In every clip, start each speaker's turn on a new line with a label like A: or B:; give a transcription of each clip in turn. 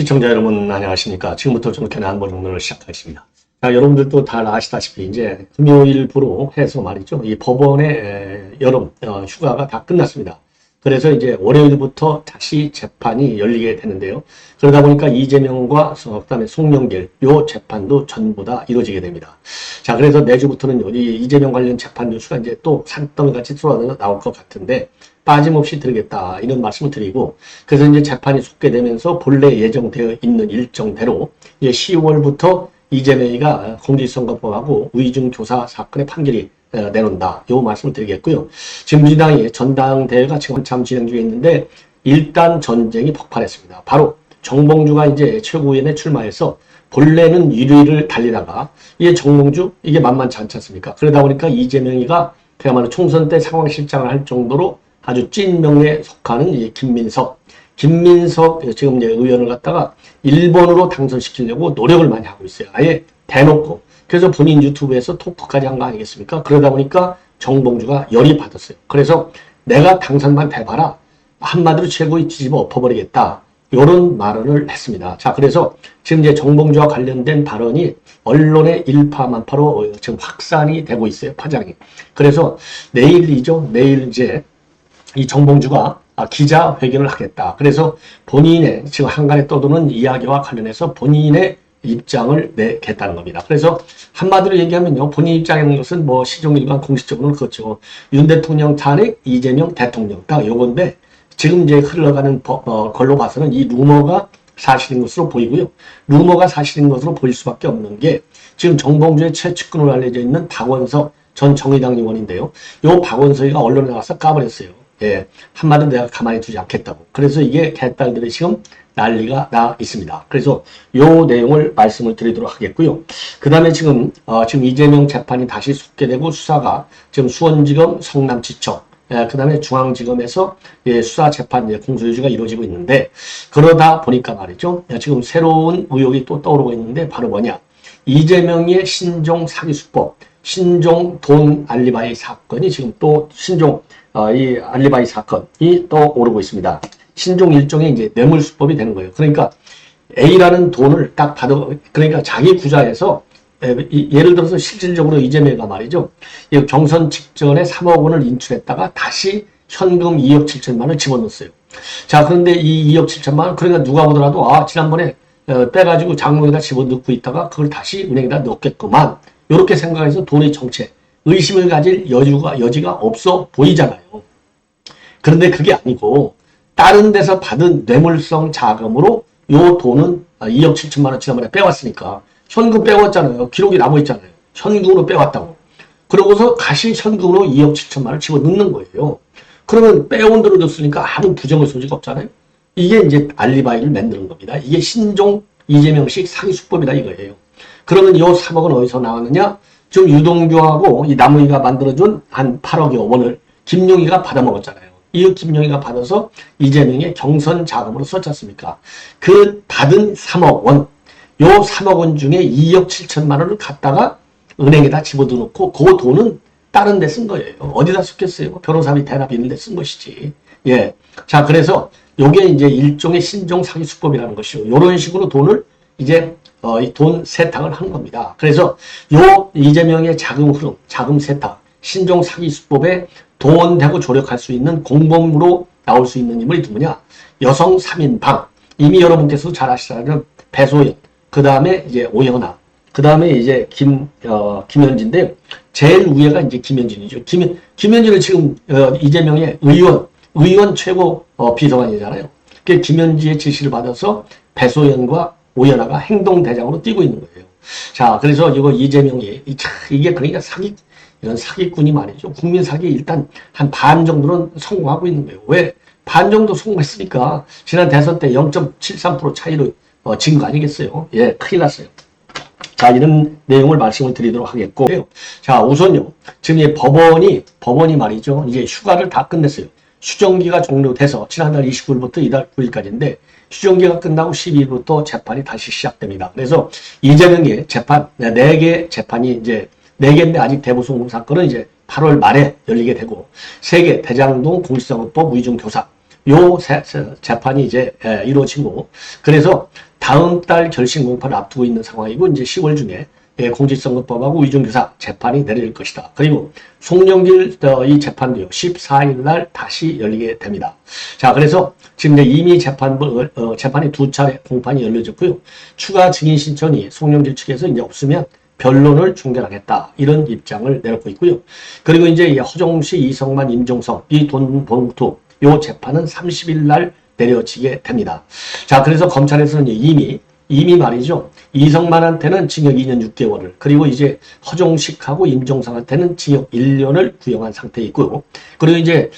A: 시청자 여러분 안녕하십니까. 지금부터 종편의 안보정론을 시작하겠습니다. 자, 여러분들도 잘 아시다시피 이제 금요일부로 해서 말이죠. 이 법원의 여름 휴가가 다 끝났습니다. 그래서 이제 월요일부터 다시 재판이 열리게 되는데요. 그러다 보니까 이재명과 그다음에 송영길 요 재판도 전부 다 이루어지게 됩니다. 자, 그래서 내주부터는 이 이재명 관련 재판 뉴스가 이제 또 산더미같이 쏟아져 나올 것 같은데 빠짐없이 드리겠다 이런 말씀을 드리고, 그래서 이제 재판이 속게되면서 본래 예정되어 있는 일정대로 이제 10월부터 이재명이가 공직선거법하고 위증교사 사건의 판결이 내놓는다. 요 말씀을 드리겠고요. 지금 민주당이 전당대회가 지금 한참 진행 중에 있는데 일단 전쟁이 폭발했습니다. 바로 정봉주가 이제 최고위원회 출마해서 본래는 1위를 달리다가 이게 정봉주 이게 만만치 않지 않습니까? 그러다 보니까 이재명이가 그야말로 총선 때 상황실장을 할 정도로 아주 찐명에 속하는 이 김민석 지금 이제 의원을 갖다가 1번으로 당선시키려고 노력을 많이 하고 있어요. 아예 대놓고. 그래서 본인 유튜브에서 토크까지 한 거 아니겠습니까? 그러다 보니까 정봉주가 열이 받았어요. 그래서 내가 당선만 돼봐라. 한마디로 최고위 뒤집어 엎어버리겠다. 이런 발언을 했습니다. 자, 그래서 지금 이제 정봉주와 관련된 발언이 언론의 일파만파로 지금 확산이 되고 있어요. 파장이. 그래서 내일 이제 이 정봉주가 기자회견을 하겠다. 그래서 본인의 지금 한간에 떠도는 이야기와 관련해서 본인의 입장을 내겠다는 겁니다. 그래서 한마디로 얘기하면요. 본인 입장이라는 것은 뭐 시종일관 공식적으로는 그렇죠. 윤 대통령 탄핵, 이재명 대통령 딱 요건데 지금 이제 흘러가는 걸로 봐서는 이 루머가 사실인 것으로 보이고요. 루머가 사실인 것으로 보일 수밖에 없는 게 지금 정봉주의 최측근으로 알려져 있는 박원석 전 정의당 의원인데요. 요 박원석이가 언론에 나와서 까버렸어요. 예, 한마디로 내가 가만히 두지 않겠다고. 그래서 이게 개딸들이 지금 난리가 나 있습니다. 그래서 요 내용을 말씀을 드리도록 하겠고요. 그 다음에 지금 이재명 재판이 다시 속게되고 수사가 지금 수원지검 성남지청, 그 다음에 중앙지검에서 수사 재판 공소유지가 이루어지고 있는데, 그러다 보니까 말이죠. 지금 새로운 의혹이 또 떠오르고 있는데 바로 뭐냐. 이재명의 신종 사기수법, 신종 돈 알리바이 사건이 지금 또 이 알리바이 사건이 떠오르고 있습니다. 신종 일종의 이제 뇌물수법이 되는 거예요. 그러니까 A라는 돈을 딱 그러니까 자기 구좌에서 예를 들어서 실질적으로 이재명가 말이죠. 경선 직전에 3억 원을 인출했다가 다시 현금 2억 7천만 원을 집어넣었어요. 자, 그런데 이 2억 7천만 원, 그러니까 누가 보더라도 지난번에 빼가지고 장롱에다 집어넣고 있다가 그걸 다시 은행에다 넣겠구만. 이렇게 생각해서 돈의 정체, 의심을 가질 여지가 없어 보이잖아요. 그런데 그게 아니고 다른 데서 받은 뇌물성 자금으로 요 돈은 2억 7천만 원 지난번에 빼왔으니까 현금 빼왔잖아요. 기록이 남아있잖아요. 현금으로 빼왔다고. 그러고서 다시 현금으로 2억 7천만 원 집어넣는 거예요. 그러면 빼온 대로 줬으니까 아무 부정의 소지가 없잖아요. 이게 이제 알리바이를 만드는 겁니다. 이게 신종 이재명식 사기수법이다 이거예요. 그러면 요 3억은 어디서 나왔느냐? 지금 유동규하고 이 남의가 만들어준 한 8억여 원을 김용희가 받아먹었잖아요. 이 김용희가 받아서 이재명의 경선 자금으로 썼지 않습니까? 그 받은 3억 원, 요 3억 원 중에 2억 7천만 원을 갖다가 은행에다 집어넣고 그 돈은 다른 데 쓴 거예요. 어디다 썼겠어요? 변호사비 대납 있는 데 쓴 것이지. 예. 자, 그래서 요게 이제 일종의 신종 사기 수법이라는 것이요. 요런 식으로 돈을 이제 이 돈 세탁을 한 겁니다. 그래서 요 이재명의 자금 흐름, 자금 세탁, 신종 사기 수법에 동원되고 조력할 수 있는 공범으로 나올 수 있는 인물이 누구냐? 여성 3인방. 이미 여러분께서 잘 아시잖아요. 배소연. 그 다음에 이제 오연아. 그 다음에 이제 김현진인데, 제일 위에가 이제 김현진이죠. 김현진은 지금 이재명의 의원 최고 비서관이잖아요. 그 김현지의 지시를 받아서 배소연과 오연아가 행동대장으로 뛰고 있는 거예요. 자, 그래서 이거 이재명이, 이게 그러니까 이런 사기꾼이 말이죠. 국민 사기에 일단 한 반 정도는 성공하고 있는 거예요. 왜? 반 정도 성공했으니까 지난 대선 때 0.73% 차이로 진 거 아니겠어요? 예, 큰일 났어요. 자, 이런 내용을 말씀을 드리도록 하겠고. 자, 우선요. 지금 이 법원이 말이죠. 이제 휴가를 다 끝냈어요. 휴정기가 종료돼서 지난달 29일부터 이달 9일까지인데 휴정기가 끝나고 12일부터 재판이 다시 시작됩니다. 그래서 이재명의 재판, 4개 재판이 이제 4개인데 아직 대부송금 사건은 이제 8월 말에 열리게 되고 3개 대장동 공직선거법 위증교사 요 재판이 이제 이루어지고, 그래서 다음 달 결심 공판을 앞두고 있는 상황이고 이제 10월 중에 공직선거법하고 위중교사 재판이 내려질 것이다. 그리고 송영길 이 재판도요 14일 날 다시 열리게 됩니다. 자, 그래서 지금 이제 이미 재판이 두 차례 공판이 열려졌고요. 추가 증인 신청이 송영길 측에서 이제 없으면 변론을 중단하겠다 이런 입장을 내놓고 있고요. 그리고 이제 허정시, 이성만, 임종성 이 돈 봉투 요 재판은 30일 날 내려지게 됩니다. 자, 그래서 검찰에서는 이미 말이죠. 이성만한테는 징역 2년 6개월을 그리고 이제 허종식하고 임종상한테는 징역 1년을 구형한 상태에 있고요. 그리고 이제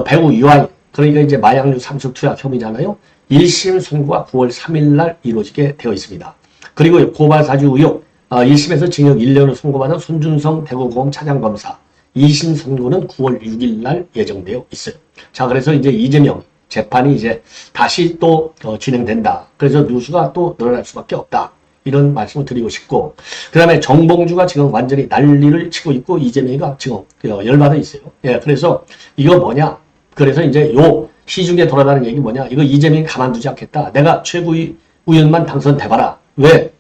A: 배우 유아인 그러니까 이제 마약류 삼수 투약 혐의잖아요. 1심 선고가 9월 3일 날 이루어지게 되어 있습니다. 그리고 고발 사주 의혹 1심에서 징역 1년을 선고받은 손준성 대구고검 차장검사 2심 선고는 9월 6일 날 예정되어 있어요. 자, 그래서 이제 이재명 재판이 이제 다시 또 진행된다. 그래서 뉴스가 또 늘어날 수밖에 없다. 이런 말씀을 드리고 싶고, 그 다음에 정봉주가 지금 완전히 난리를 치고 있고, 이재명이가 지금 열받아 있어요. 예, 그래서 이거 뭐냐? 그래서 이제 요 시중에 돌아다니는 얘기 뭐냐? 이거 이재명이 가만두지 않겠다. 내가 최고위원만 당선돼봐라. 왜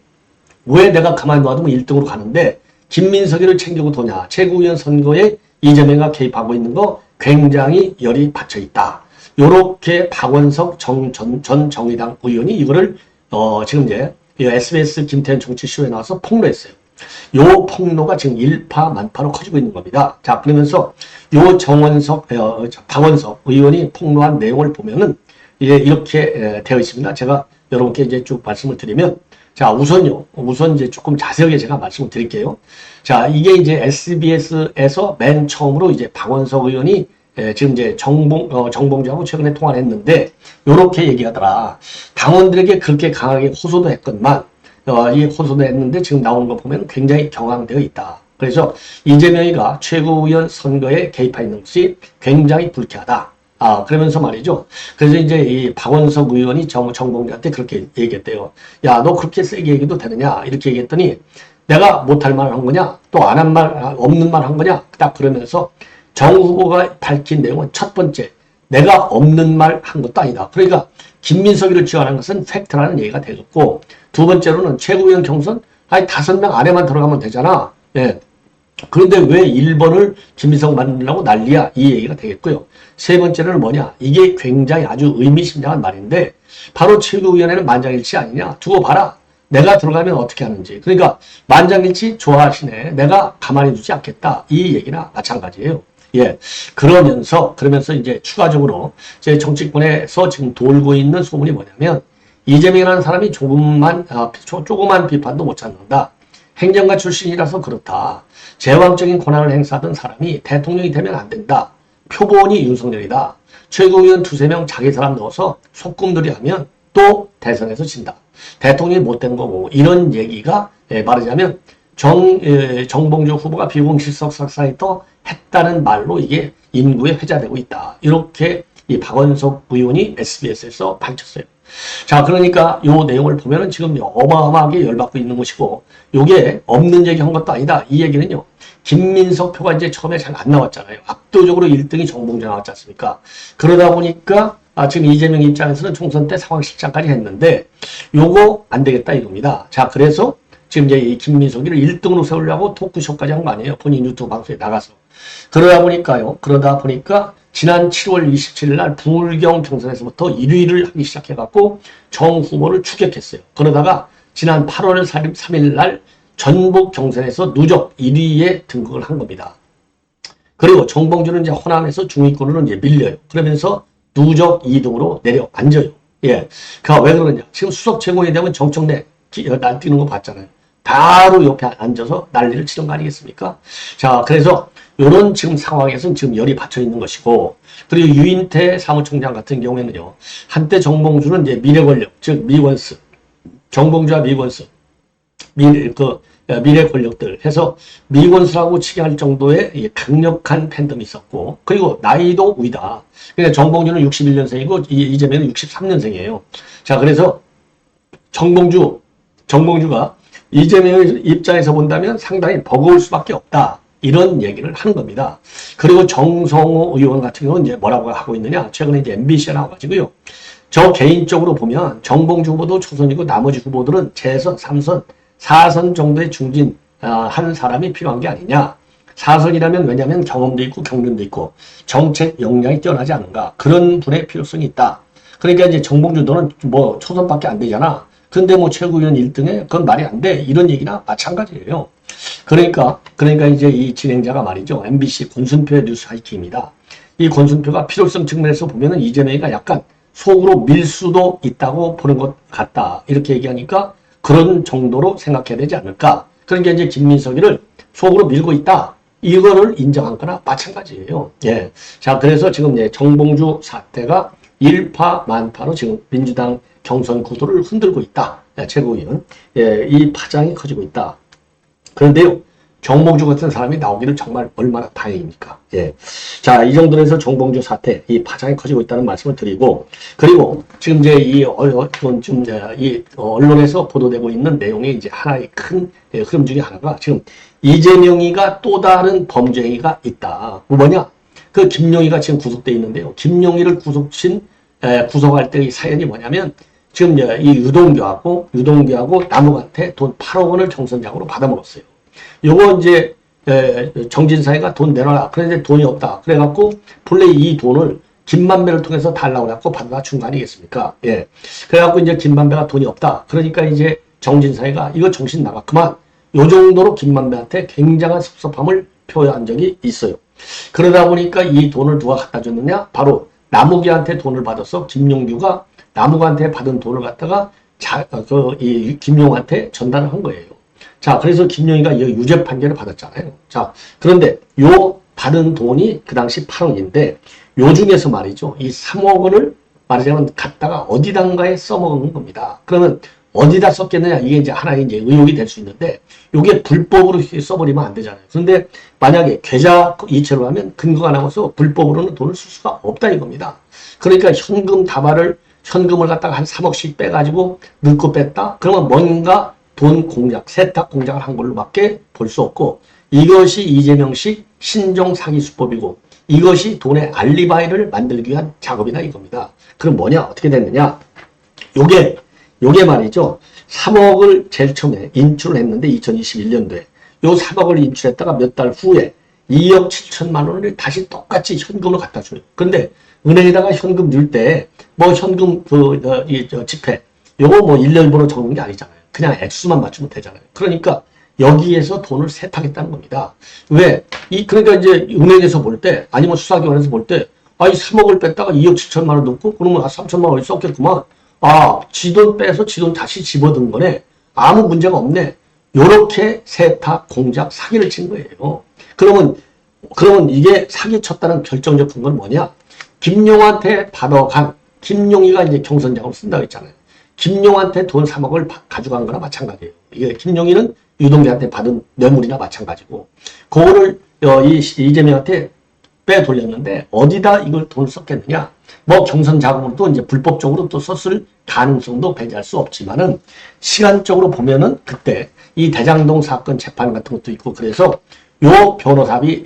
A: 내가 가만히 놔두면 1등으로 가는데, 김민석이를 챙기고 도냐? 최고위원 선거에 이재명이 개입하고 있는 거 굉장히 열이 받쳐 있다. 요렇게 박원석 전 정의당 의원이 이거를 지금 이제 SBS 김태현 정치쇼에 나와서 폭로했어요. 요 폭로가 지금 일파만파로 커지고 있는 겁니다. 자, 그러면서 요 박원석 의원이 폭로한 내용을 보면은 이제 이렇게 되어 있습니다. 제가 여러분께 이제 쭉 말씀을 드리면, 자, 우선 이제 조금 자세하게 제가 말씀을 드릴게요. 자, 이게 이제 SBS에서 맨 처음으로 이제 박원석 의원이 지금 이제 정봉주하고 최근에 통화를 했는데, 요렇게 얘기하더라. 당원들에게 그렇게 강하게 호소도 했건만, 이 호소도 했는데 지금 나오는 거 보면 굉장히 경황되어 있다. 그래서 이재명이가 최고위원 선거에 개입하는 것이 굉장히 불쾌하다. 그러면서 말이죠. 그래서 이제 이 박원석 의원이 정봉주한테 그렇게 얘기했대요. 야, 너 그렇게 세게 얘기도 되느냐? 이렇게 얘기했더니 내가 못할 말 한 거냐? 또 안 한 말, 없는 말 한 거냐? 딱 그러면서 정 후보가 밝힌 내용은 첫 번째, 내가 없는 말 한 것도 아니다. 그러니까 김민석이를 지원한 것은 팩트라는 얘기가 되었고, 두 번째로는 최고위원 경선, 5명 안에만 들어가면 되잖아. 예. 그런데 왜 1번을 김민석 만들려고 난리야? 이 얘기가 되겠고요. 세 번째로는 뭐냐? 이게 굉장히 아주 의미심장한 말인데, 바로 최고위원회는 만장일치 아니냐? 두고 봐라. 내가 들어가면 어떻게 하는지. 그러니까 만장일치 좋아하시네. 내가 가만히 두지 않겠다. 이 얘기나 마찬가지예요. 예. 그러면서 이제 추가적으로 제 정치권에서 지금 돌고 있는 소문이 뭐냐면, 이재명이라는 사람이 조그만 비판도 못 찾는다. 행정가 출신이라서 그렇다. 제왕적인 권한을 행사하던 사람이 대통령이 되면 안 된다. 표본이 윤석열이다. 최고위원 2-3명 자기 사람 넣어서 소꿉들이 하면 또 대선에서 진다. 대통령이 못된 거고, 이런 얘기가 말하자면 정봉주 후보가 비공식석 사이터 했다는 말로 이게 인구에 회자되고 있다. 이렇게 이 박원석 의원이 SBS에서 밝혔어요. 자, 그러니까 요 내용을 보면은 지금 어마어마하게 열받고 있는 것이고, 요게 없는 얘기 한 것도 아니다. 이 얘기는요, 김민석 표가 이제 처음에 잘 안 나왔잖아요. 압도적으로 1등이 정봉주 나왔지 않습니까? 그러다 보니까 지금 이재명 입장에서는 총선 때 상황실장까지 했는데, 요거 안 되겠다 이겁니다. 자, 그래서 지금 이제 이 김민석이를 1등으로 세우려고 토크쇼까지 한 거 아니에요. 본인 유튜브 방송에 나가서. 그러다 보니까 지난 7월 27일 날 부울경 경선에서부터 1위를 하기 시작해갖고 정 후보를 추격했어요. 그러다가 지난 8월 3일 날 전북 경선에서 누적 1위에 등극을 한 겁니다. 그리고 정봉주는 이제 호남에서 중위권으로 이제 밀려요. 그러면서 누적 2등으로 내려앉아요. 예. 그가 왜 그러냐. 지금 수석 최고위 되면 정청래 날뛰는 거 봤잖아요. 바로 옆에 앉아서 난리를 치는 거 아니겠습니까? 자, 그래서 이런 지금 상황에서는 지금 열이 받쳐 있는 것이고, 그리고 유인태 사무총장 같은 경우에는요, 한때 정봉주는 이제 미래 권력, 즉 미원스, 정봉주와 미원스, 미래 권력들 해서 미원수라고 치게 할 정도의 강력한 팬덤이 있었고, 그리고 나이도 위다. 그러니까 정봉주는 61년생이고 이재명은 63년생이에요. 자, 그래서 정봉주가 이재명의 입장에서 본다면 상당히 버거울 수밖에 없다. 이런 얘기를 하는 겁니다. 그리고 정성호 의원 같은 경우는 이제 뭐라고 하고 있느냐. 최근에 이제 MBC에 나와가지고요. 저 개인적으로 보면 정봉주 후보도 초선이고 나머지 후보들은 재선, 3선, 4선 정도의 중진 한 사람이 필요한 게 아니냐. 4선이라면 왜냐하면 경험도 있고 경륜도 있고 정책 역량이 뛰어나지 않은가. 그런 분의 필요성이 있다. 그러니까 이제 정봉주 너는 뭐 초선밖에 안 되잖아. 근데 뭐 최고위원 1등에 그건 말이 안 돼. 이런 얘기나 마찬가지예요. 그러니까 이제 이 진행자가 말이죠. MBC 권순표의 뉴스 하이킥입니다. 이 권순표가 필요성 측면에서 보면은 이재명이가 약간 속으로 밀 수도 있다고 보는 것 같다. 이렇게 얘기하니까 그런 정도로 생각해야 되지 않을까. 그러니까 이제 김민석이를 속으로 밀고 있다. 이거를 인정한 거나 마찬가지예요. 예. 자, 그래서 지금 정봉주 사태가 일파만파로 지금 민주당 경선 구도를 흔들고 있다. 최고위원. 예, 이 파장이 커지고 있다. 그런데요, 정봉주 같은 사람이 나오기를 정말 얼마나 다행입니까? 예. 자, 이 정도로 해서 정봉주 사태, 이 파장이 커지고 있다는 말씀을 드리고, 그리고 지금 이제 이 언론에서 보도되고 있는 내용의 이제 하나의 큰 흐름 중에 하나가 지금 이재명이가 또 다른 범죄 행위가 있다. 뭐냐? 그 김용희가 지금 구속돼 있는데요. 김용희를 구속할 때 이 사연이 뭐냐면 지금 이 유동규하고 남욱한테 돈 8억 원을 정선장으로 받아먹었어요. 요거 이제 정진상이가 돈 내놔라. 그런데 돈이 없다. 그래갖고 본래 이 돈을 김만배를 통해서 달라고 해갖고 받아다 준 거 아니겠습니까? 예. 그래갖고 이제 김만배가 돈이 없다. 그러니까 이제 정진상이가 이거 정신 나갔구만. 요 정도로 김만배한테 굉장한 섭섭함을 표한 적이 있어요. 그러다 보니까 이 돈을 누가 갖다 줬느냐? 바로 남욱이한테 돈을 받아서 김용규가 남욱한테 받은 돈을 갖다가 이 김용한테 전달을 한 거예요. 자, 그래서 김용희가 유죄 판결을 받았잖아요. 자, 그런데 요 받은 돈이 그 당시 8억인데 요 중에서 말이죠. 이 3억 원을 말하자면 갖다가 어디단가에 써먹은 겁니다. 그러면 어디다 썼겠느냐? 이게 이제 하나의 이제 의혹이 될 수 있는데 요게 불법으로 써버리면 안 되잖아요. 그런데 만약에 계좌 이체로 하면 근거가 나와서 불법으로는 돈을 쓸 수가 없다 이겁니다. 그러니까 현금을 갖다가 한 3억씩 빼가지고 넣고 뺐다? 그러면 뭔가 돈 공작, 세탁 공작을 한 걸로밖에 볼 수 없고 이것이 이재명식 신종 사기 수법이고 이것이 돈의 알리바이를 만들기 위한 작업이다 이겁니다. 그럼 뭐냐? 어떻게 됐느냐? 요게 말이죠. 3억을 제일 처음에 인출을 했는데 2021년도에 요 3억을 인출했다가 몇 달 후에 2억 7천만 원을 다시 똑같이 현금으로 갖다 줘요. 그런데 은행에다가 현금 넣을 때 뭐 현금 지폐 요거 뭐 일렬번호 적는 게 아니잖아요. 그냥 액수만 맞추면 되잖아요. 그러니까 여기에서 돈을 세탁했다는 겁니다. 왜? 그러니까 이제 은행에서 볼 때, 아니면 수사기관에서 볼 때, 이 3억을 뺐다가 2억 7천만 원 넣고, 그러면 3천만 원이 썼겠구만. 지 돈 빼서 지 돈 다시 집어든 거네. 아무 문제가 없네. 요렇게 세탁, 공작, 사기를 친 거예요. 그러면 이게 사기 쳤다는 결정적 근거는 뭐냐? 김용한테 받아간, 김용희가 이제 경선장으로 쓴다고 했잖아요. 김용한테 돈 3억을 가져간 거나 마찬가지예요. 이게 김용희는 유동규한테 받은 뇌물이나 마찬가지고 그거를 이재명한테 빼돌렸는데 어디다 이걸 돈을 썼겠느냐? 뭐 경선 자금으로도 이제 불법적으로 또 썼을 가능성도 배제할 수 없지만은 시간적으로 보면은 그때 이 대장동 사건 재판 같은 것도 있고 그래서 요 변호사비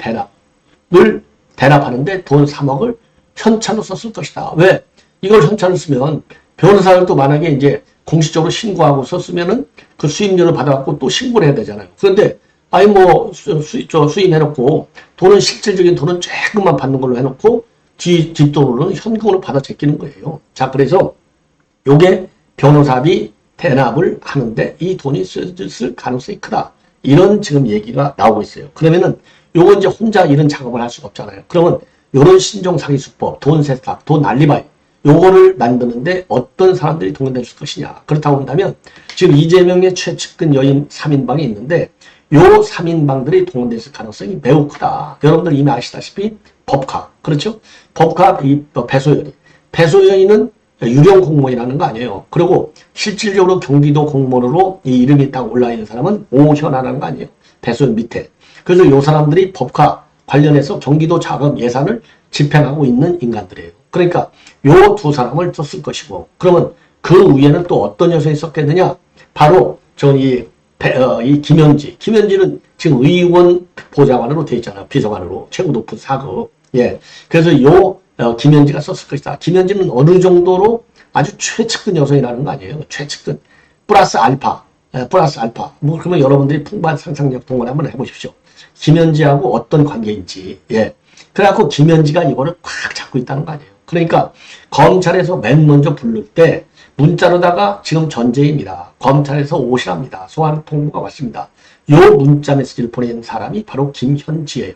A: 대납하는데 돈 3억을 현찰로 썼을 것이다. 왜? 이걸 현찰로 쓰면 변호사를 또 만약에 이제 공식적으로 신고하고 썼으면은 그 수임료를 받아갖고 또 신고를 해야 되잖아요. 그런데 수임해놓고 돈은 실질적인 돈은 조금만 받는 걸로 해놓고 뒷돈으로는 현금으로 받아 제끼는 거예요. 자, 그래서 요게 변호사비 대납을 하는데 이 돈이 쓸 가능성이 크다. 이런 지금 얘기가 나오고 있어요. 그러면은 요건 이제 혼자 이런 작업을 할 수가 없잖아요. 그러면 요런 신종사기수법, 돈 세탁, 돈 알리바이 요거를 만드는데 어떤 사람들이 동원될 것이냐. 그렇다고 한다면 지금 이재명의 최측근 여인 3인방이 있는데 요 3인방들이 동원됐을 가능성이 매우 크다. 여러분들 이미 아시다시피 법카. 그렇죠? 법카 배소연이는 유령 공무원이라는 거 아니에요. 그리고 실질적으로 경기도 공무원으로 이 이름이 딱 올라있는 사람은 오현아라는 거 아니에요. 배소연 밑에. 그래서 요 사람들이 법카 관련해서 경기도 자금 예산을 집행하고 있는 인간들이에요. 그러니까 요 두 사람을 썼을 것이고 그러면 그 위에는 또 어떤 여성이 썼겠느냐? 바로 이 김현지는 지금 의원 보좌관으로 돼 있잖아요. 비서관으로 최고 높은 사급. 예. 그래서 김현지가 썼을 것이다. 김현지는 어느 정도로 아주 최측근 여성이라는 거 아니에요. 최측근. 플러스 알파. 플러스 알파. 뭐, 그러면 여러분들이 풍부한 상상력 동원 한번 해보십시오. 김현지하고 어떤 관계인지. 예. 그래갖고 김현지가 이거를 꽉 잡고 있다는 거 아니에요. 그러니까 검찰에서 맨 먼저 부를 때 문자로다가 지금 전제입니다. 검찰에서 오시랍니다. 소환 통보가 왔습니다. 요 문자 메시지를 보낸 사람이 바로 김현지예요.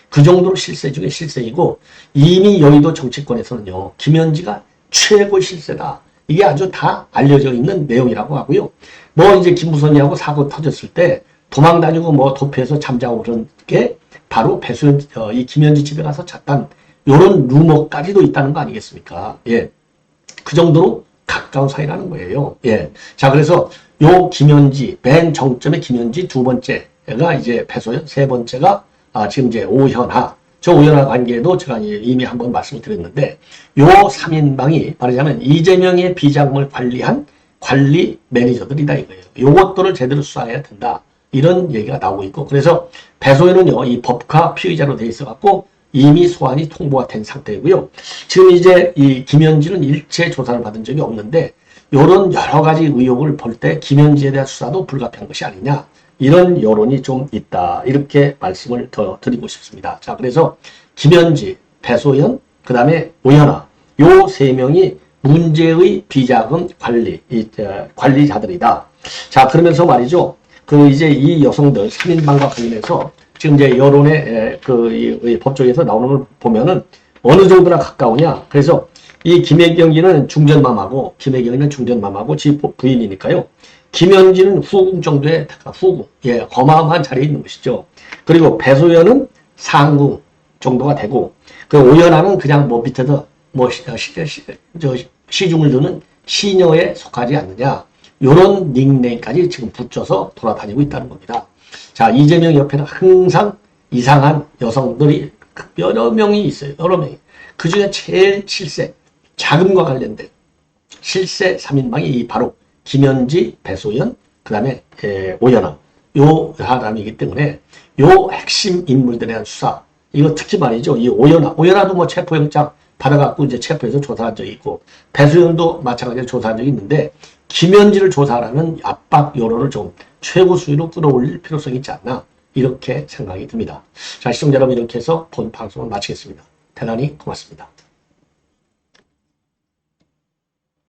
A: 그 정도로 실세 중에 실세이고 이미 여의도 정치권에서는요. 김현지가 최고 실세다. 이게 아주 다 알려져 있는 내용이라고 하고요. 뭐 이제 김무선이하고 사고 터졌을 때 도망 다니고 뭐 도피해서 잠자고 그런 게 바로 배수연 이 김현지 집에 가서 잤단 요런 루머까지도 있다는 거 아니겠습니까? 예. 그 정도로 가까운 사이라는 거예요. 예. 자, 그래서 요 김현지, 맨 정점의 김현지 두 번째가 이제 배소연, 세 번째가 지금 이제 오현하. 저 오현하 관계도 제가 이미 한번 말씀을 드렸는데 요 3인방이 말하자면 이재명의 비자금을 관리한 관리 매니저들이다 이거예요. 요것들을 제대로 수사해야 된다. 이런 얘기가 나오고 있고 그래서 배소연은요, 이 법카 피의자로 돼 있어 갖고 이미 소환이 통보가 된 상태이고요. 지금 이제 이 김현지는 일체 조사를 받은 적이 없는데 이런 여러 가지 의혹을 볼 때 김현지에 대한 수사도 불가피한 것이 아니냐 이런 여론이 좀 있다 이렇게 말씀을 더 드리고 싶습니다. 자, 그래서 김현지, 배소연, 그 다음에 오현하 요 세 명이 문제의 비자금 관리자들이다. 자, 그러면서 말이죠. 그 이제 이 여성들 3인방과 관련해서 지금 이제 여론의 이 법조에서 나오는 걸 보면은 어느 정도나 가까우냐. 그래서 이 김혜경이는 중전맘하고 김혜경이는 중전맘하고 지 부인이니까요. 김현지는 후궁 정도의 후궁, 예, 어마어마한 자리에 있는 것이죠. 그리고 배소연은 상궁 정도가 되고 그 오연하는 그냥 뭐 밑에서 뭐 시중을 두는 시녀에 속하지 않느냐. 요런 닉네임까지 지금 붙여서 돌아다니고 있다는 겁니다. 자, 이재명 옆에는 항상 이상한 여성들이 여러 명이 있어요. 여러 명이. 그 중에 제일 실세, 자금과 관련된 실세 3인방이 바로 김현지, 배소연, 그 다음에 오연하. 요 사람이기 때문에 요 핵심 인물들에 대한 수사. 이거 특히 말이죠. 이 오연하도 뭐 체포영장 받아갖고 이제 체포해서 조사한 적이 있고, 배소연도 마찬가지로 조사한 적이 있는데, 김현지를 조사하라는 압박 여론을 좀 최고 수위로 끌어올릴 필요성이 있지 않나 이렇게 생각이 듭니다. 자, 시청자 여러분 이렇게 해서 본 방송을 마치겠습니다. 대단히 고맙습니다.